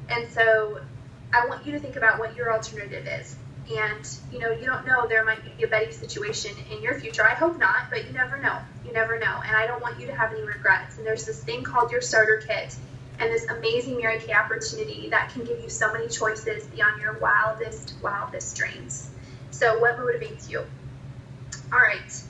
And so I want you to think about what your alternative is. And, you know, you don't know, there might be a Betty situation in your future. I hope not, but you never know. You never know. And I don't want you to have any regrets. And there's this thing called your starter kit and this amazing Mary Kay opportunity that can give you so many choices beyond your wildest, wildest dreams. So what motivates you? All right.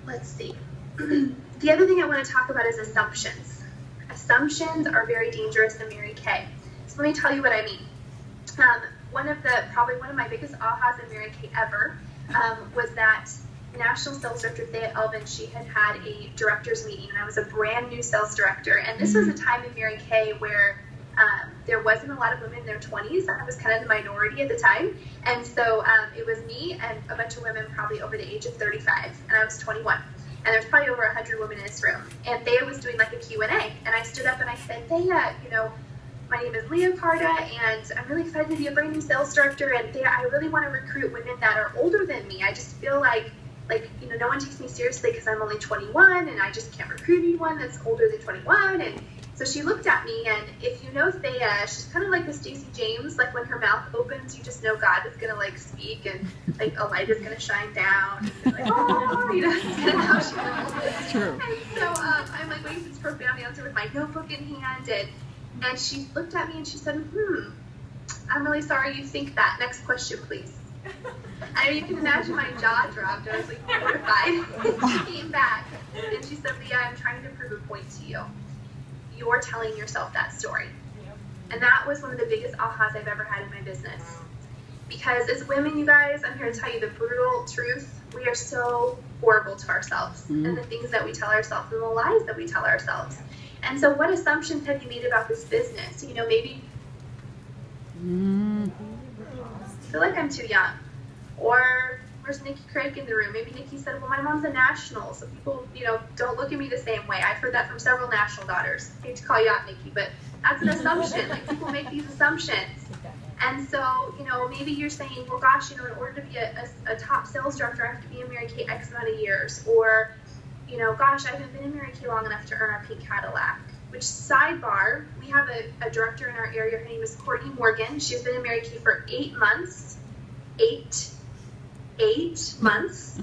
Let's see. The other thing I want to talk about is assumptions. Assumptions are very dangerous in Mary Kay. So let me tell you what I mean. Probably one of my biggest ahas in Mary Kay ever was that National Sales Director Thea Elvin, she had had a director's meeting, and I was a brand new sales director. And this was a time in Mary Kay where there wasn't a lot of women in their 20s. I was kind of the minority at the time. And so it was me and a bunch of women probably over the age of 35, and I was 21. And there's probably over 100 women in this room. And Thea was doing like a Q&A. And I stood up and I said, Thea, you know, my name is Carta, and I'm really excited to be a brand new sales director. And Thea, I really want to recruit women that are older than me. I just feel like, you know, no one takes me seriously because I'm only 21, and I just can't recruit anyone that's older than 21. And so she looked at me, and if you know Thea, she's kind of like the Stacey James, like when her mouth opens, you just know God is going to like speak, and like a light is going to shine down. And like, oh, you know, that's kind of how she rolls. True. And so I'm like waiting for this profound answer with my notebook in hand, and she looked at me and she said, I'm really sorry you think that. Next question, please. I mean, you can imagine my jaw dropped. I was like mortified. She came back and she said, Leah, I'm trying to prove a point to you. You're telling yourself that story. And that was one of the biggest ahas I've ever had in my business. Because as women, you guys, I'm here to tell you the brutal truth. We are so horrible to ourselves and the things that we tell ourselves and the lies that we tell ourselves. And so what assumptions have you made about this business? You know, maybe I feel like I'm too young. Or where's Nikki Craig in the room? Maybe Nikki said, well, my mom's a national, so people, you know, don't look at me the same way. I've heard that from several national daughters. I hate to call you out, Nikki, but that's an assumption. Like, people make these assumptions. And so, you know, maybe you're saying, well, gosh, you know, in order to be a top sales director, I have to be in Mary Kay X amount of years. Or, you know, gosh, I haven't been in Mary Kay long enough to earn our pink Cadillac. Which, sidebar, we have a director in our area. Her name is Courtney Morgan. She's been in Mary Kay for 8 months. 8 months.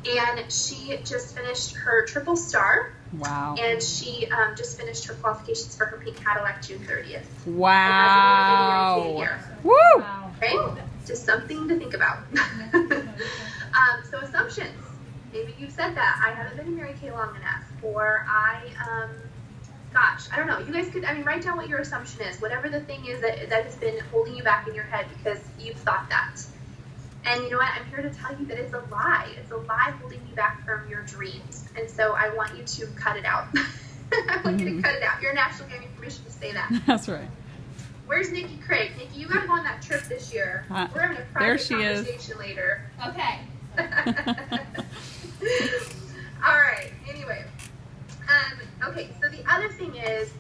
And she just finished her triple star. Wow. And she just finished her qualifications for her pink Cadillac June 30th. Wow. Woo! Wow. Okay? Just something to think about. So assumptions. Maybe you've said that. I haven't been in Mary Kay long enough. Or gosh, I don't know. You guys could, write down what your assumption is. Whatever the thing is that has been holding you back in your head because you've thought that. And you know what? I'm here to tell you that it's a lie. It's a lie holding you back from your dreams. And so I want you to cut it out. I want you to cut it out. Your national gave me permission to say that. That's right. Where's Nikki Craig? Nikki, you got to go on that trip this year. We're having a private conversation later. Okay. All right. Anyway. Okay, so the other thing is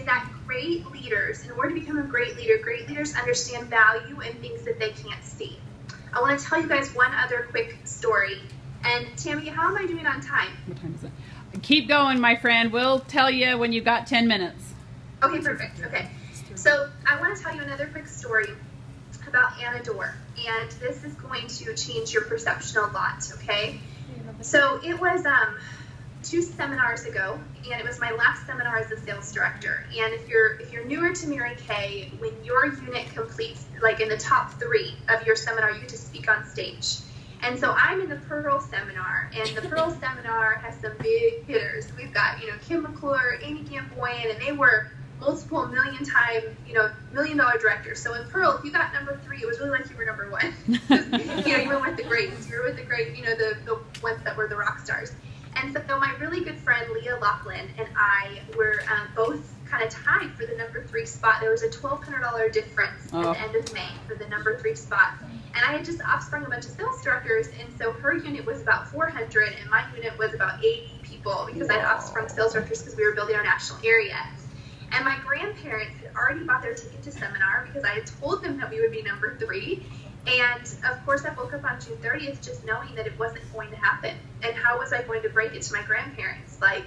that great leaders, in order to become a great leaders understand value and things that they can't see. I want to tell you guys one other quick story. And Tammy, how am I doing on time? What time is it? Keep going, my friend. We'll tell you when you've got 10 minutes. Okay, perfect. Okay. So I want to tell you another quick story about Anna Dorr. And this is going to change your perception a lot, okay? So it was 2 seminars ago, and it was my last seminar as a sales director. And if you're newer to Mary Kay, when your unit completes, like in the top 3 of your seminar, you get to speak on stage. And so I'm in the Pearl seminar, and the Pearl seminar has some big hitters. We've got, Kim McClure, Amy Gamboyan, and they were multiple million-time, $1 million directors. So in Pearl, if you got number 3, it was really like you were number 1. You were with the greats. You were with the great, the ones that were the rock stars. And so my really good friend Leah Laughlin and I were both kind of tied for the number 3 spot. There was a $1,200 difference at the end of May for the number 3 spot. And I had just offsprung a bunch of sales directors, and so her unit was about 400, and my unit was about 80 people because I'd offsprung sales directors because we were building our national area. And my grandparents had already bought their ticket to seminar because I had told them that we would be number 3. And of course, I woke up on June 30th just knowing that it wasn't going to happen. And how was I going to break it to my grandparents? Like,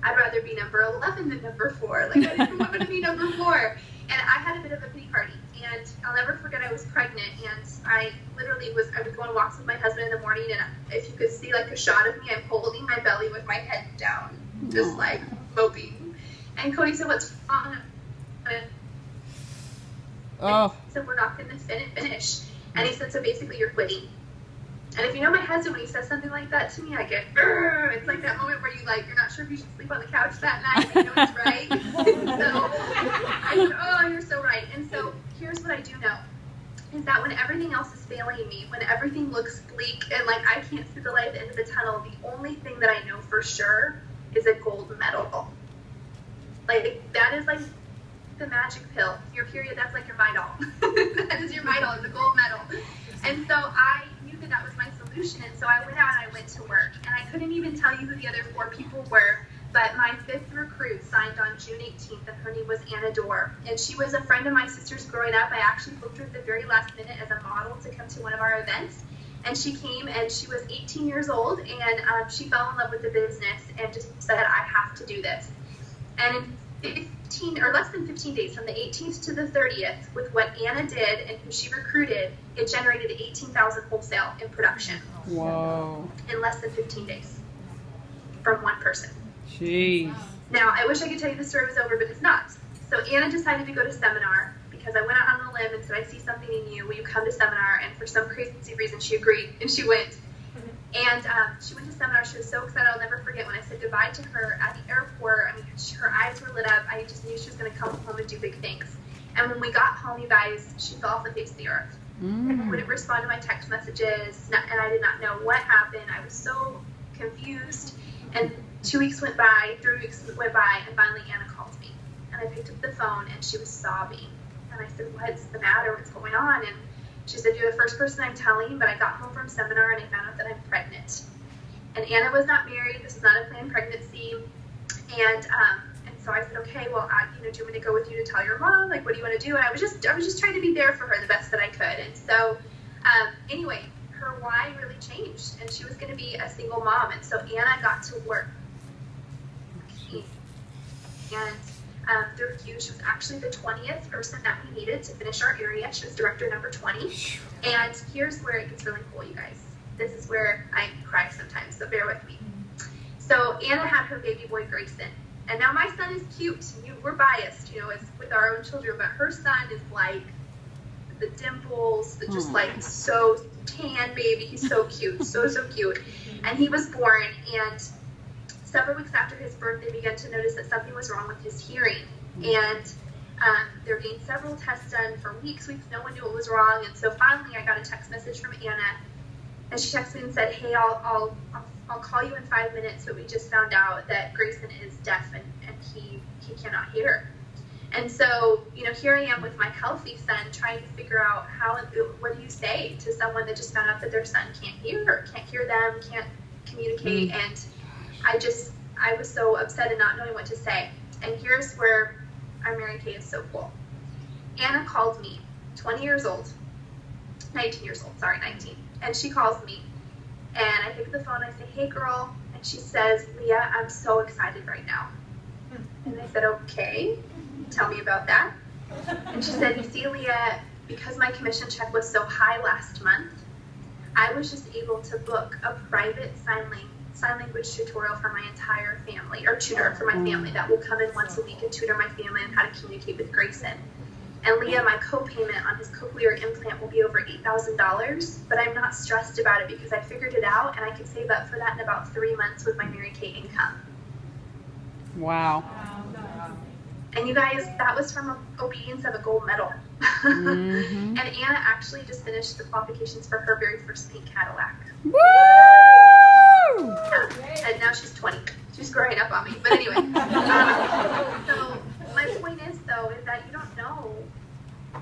I'd rather be number 11 than number 4. Like, I didn't want to be number 4. And I had a bit of a pity party. And I'll never forget I was pregnant, and I would go on walks with my husband in the morning, and if you could see like a shot of me, I'm holding my belly with my head down, just like moping. And Cody said, "What's wrong?" Oh. So we're not going to finish. And he said, "So basically you're quitting." And if you know my husband, when he says something like that to me, I get, "Urgh." It's like that moment where you're not sure if you should sleep on the couch that night, and you know it's right. So I said, "Oh, you're so right." And so here's what I do know, is that when everything else is failing me, when everything looks bleak and like I can't see the light at the end of the tunnel, the only thing that I know for sure is a gold medal. Like, that is like the magic pill. Your period, that's like your Midol. That is your Midol, it's a gold medal. And so I knew that was my solution, and so I went out and I went to work. And I couldn't even tell you who the other 4 people were, but my 5th recruit signed on June 18th, and her name was Anna Dorr. And she was a friend of my sister's growing up. I actually booked her at the very last minute as a model to come to one of our events. And she came, and she was 18 years old, and she fell in love with the business and just said, "I have to do this." And in 15 or less than 15 days, from the 18th to the 30th, with what Anna did and who she recruited, it generated 18,000 wholesale in production. Whoa. In less than 15 days from one person. Jeez. Now, I wish I could tell you the story was over, but it's not. So Anna decided to go to seminar because I went out on a limb and said, "I see something in you. Will you come to seminar?" And for some crazy reason, she agreed, and she went. And she went to seminar. She was so excited. I'll never forget when I said goodbye to her at the airport. I mean, her eyes were lit up. I just knew she was going to come home and do big things. And when we got home, you guys, she fell off the face of the earth. Wouldn't respond to my text messages, and I did not know what happened. I was so confused. And 2 weeks went by, 3 weeks went by, and finally Anna called me. And I picked up the phone, and she was sobbing. And I said, "What's the matter? What's going on?" And she said, "You're the first person I'm telling, but I got home from seminar and I found out that I'm pregnant." And Anna was not married. This was not a planned pregnancy. And so I said, "Okay, well, do you want me to go with you to tell your mom? Like, what do you want to do?" And I was just trying to be there for her the best that I could. And so, anyway, her why really changed, and she was going to be a single mom. And so Anna got to work. And through Q, she was actually the 20th person that we needed to finish our area. She was director number 20. And here's where it gets really cool, you guys. This is where I cry sometimes, so bear with me. So Anna had her baby boy, Grayson. And now my son is cute. We're biased, as with our own children, but her son is like the dimples, just like so tan baby. He's so cute, so cute. And he was born, and several weeks after his birth, they began to notice that something was wrong with his hearing. And they were getting several tests done for weeks. No one knew what was wrong. And so finally, I got a text message from Anna, and she texted me and said, "Hey, I'll call you in 5 minutes, but we just found out that Grayson is deaf and he cannot hear." And so, here I am with my healthy son trying to figure out what do you say to someone that just found out that their son can't hear them, can't communicate. And I was so upset and not knowing what to say. And here's where our Mary Kay is so cool. Anna called me, 19 years old, 19. And she calls me, and I pick up the phone, I say, "Hey girl," and she says, "Leah, I'm so excited right now." And I said, "Okay, tell me about that." And she said, "You see, Leah, because my commission check was so high last month, I was just able to book a private sign language tutorial for my entire family, or tutor for my family that will come in once a week and tutor my family on how to communicate with Grayson. And Leah, my co-payment on his cochlear implant will be over $8,000, but I'm not stressed about it because I figured it out, and I could save up for that in about 3 months with my Mary Kay income." Wow. And you guys, that was from obedience of a gold medal. And Anna actually just finished the qualifications for her very first pink Cadillac. Woo! Yeah. And now she's 20. She's growing up on me. But anyway, so my point is, though, is that you don't know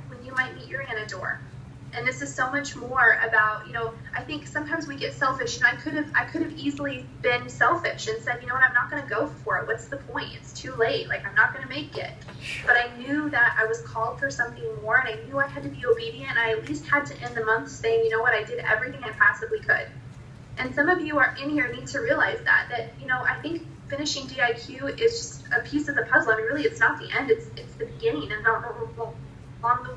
when you might meet your Anna Dorr. And this is so much more about, I think sometimes we get selfish, and I could have easily been selfish and said, I'm not going to go for it. What's the point? It's too late. Like, I'm not going to make it. But I knew that I was called for something more, and I knew I had to be obedient. And I at least had to end the month saying, you know what, I did everything I possibly could. And some of you are in here need to realize that, I think finishing DIQ is just a piece of the puzzle. I mean, really, it's not the end. It's the beginning. And along the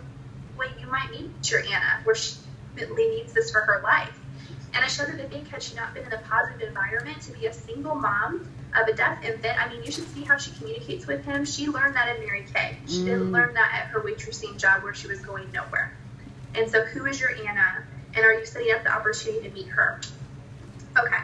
way, you might meet your Anna, where she really needs this for her life. And I showed her that Big had she not been in a positive environment to be a single mom of a deaf infant. I mean, you should see how she communicates with him. She learned that in Mary Kay. She didn't learn that at her waitressing job where she was going nowhere. And so who is your Anna? And are you setting up the opportunity to meet her? Okay.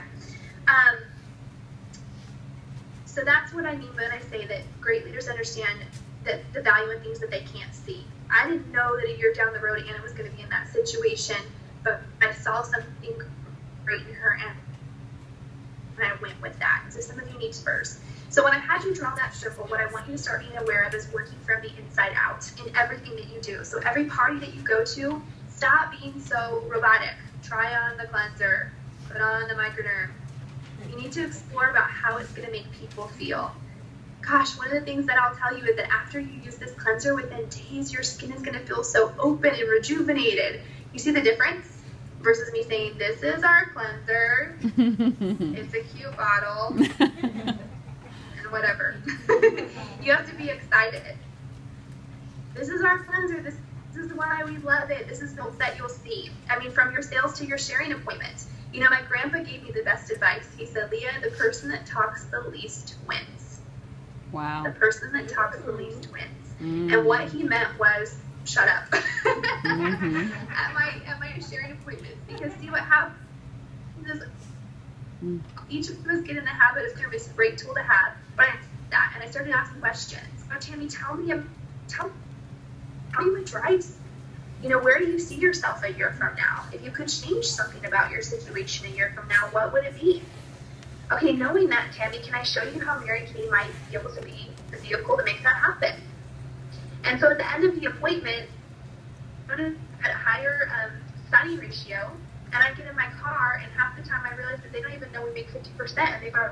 So that's what I mean when I say that great leaders understand that the value in things that they can't see. I didn't know that a year down the road Anna was going to be in that situation, but I saw something great in her and I went with that. So some of you need spurs. So when I had you draw that circle, what I want you to start being aware of is working from the inside out in everything that you do. So every party that you go to, stop being so robotic. Try on the cleanser, put on the microderm. You need to explore about how it's going to make people feel. Gosh, one of the things that I'll tell you is that after you use this cleanser, within days, your skin is going to feel so open and rejuvenated. You see the difference? Versus me saying, this is our cleanser. It's a cute bottle. And whatever. You have to be excited. This is our cleanser. This is why we love it. This is the that you'll see. I mean, from your sales to your sharing appointment. You know, my grandpa gave me the best advice. He said, Leah, the person that talks the least wins. Wow. The person that talks the least wins. And what he meant was, shut up. At my sharing appointments. Because see what happens is each of us get in the habit of service, a great tool to have. But I did that and I started asking questions. Oh, Tammy, tell me what drives. You know, where do you see yourself a year from now? If you could change something about your situation a year from now, what would it be? Okay, knowing that, Tammy, can I show you how Mary Kay might be able to be the vehicle to make that happen? And so at the end of the appointment, I had a higher signing ratio, and I get in my car, and half the time I realize that they don't even know we make 50%, and they go,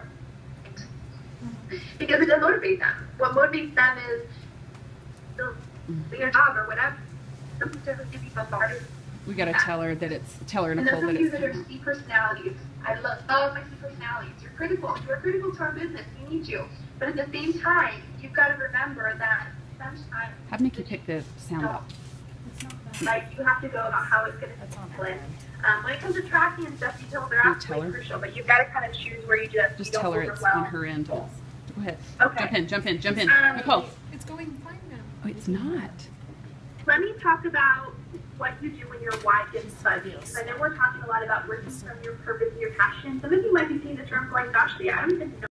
because it doesn't motivate them. What motivates them is their job or whatever. We gotta tell her that it's, Nicole, and those that of you it's. that are C personalities, I love my C personalities. You're critical. You're critical to our business. We need you. But at the same time, you've got to remember that sometimes. Have Nikki pick the sound up. Like, you have to go about how it's going to split. When it comes to tracking and stuff, details are absolutely crucial, but you've got to kind of choose where you just Just don't tell her it's overwhelm. on her end. Go ahead. Okay. Jump in. Nicole. It's going fine now. Oh, it's not. Let me talk about what you do when your why gets fuzzy. Because I know we're talking a lot about working from your purpose and your passion. Some of you might be seeing this room going, gosh, Leah, I don't even know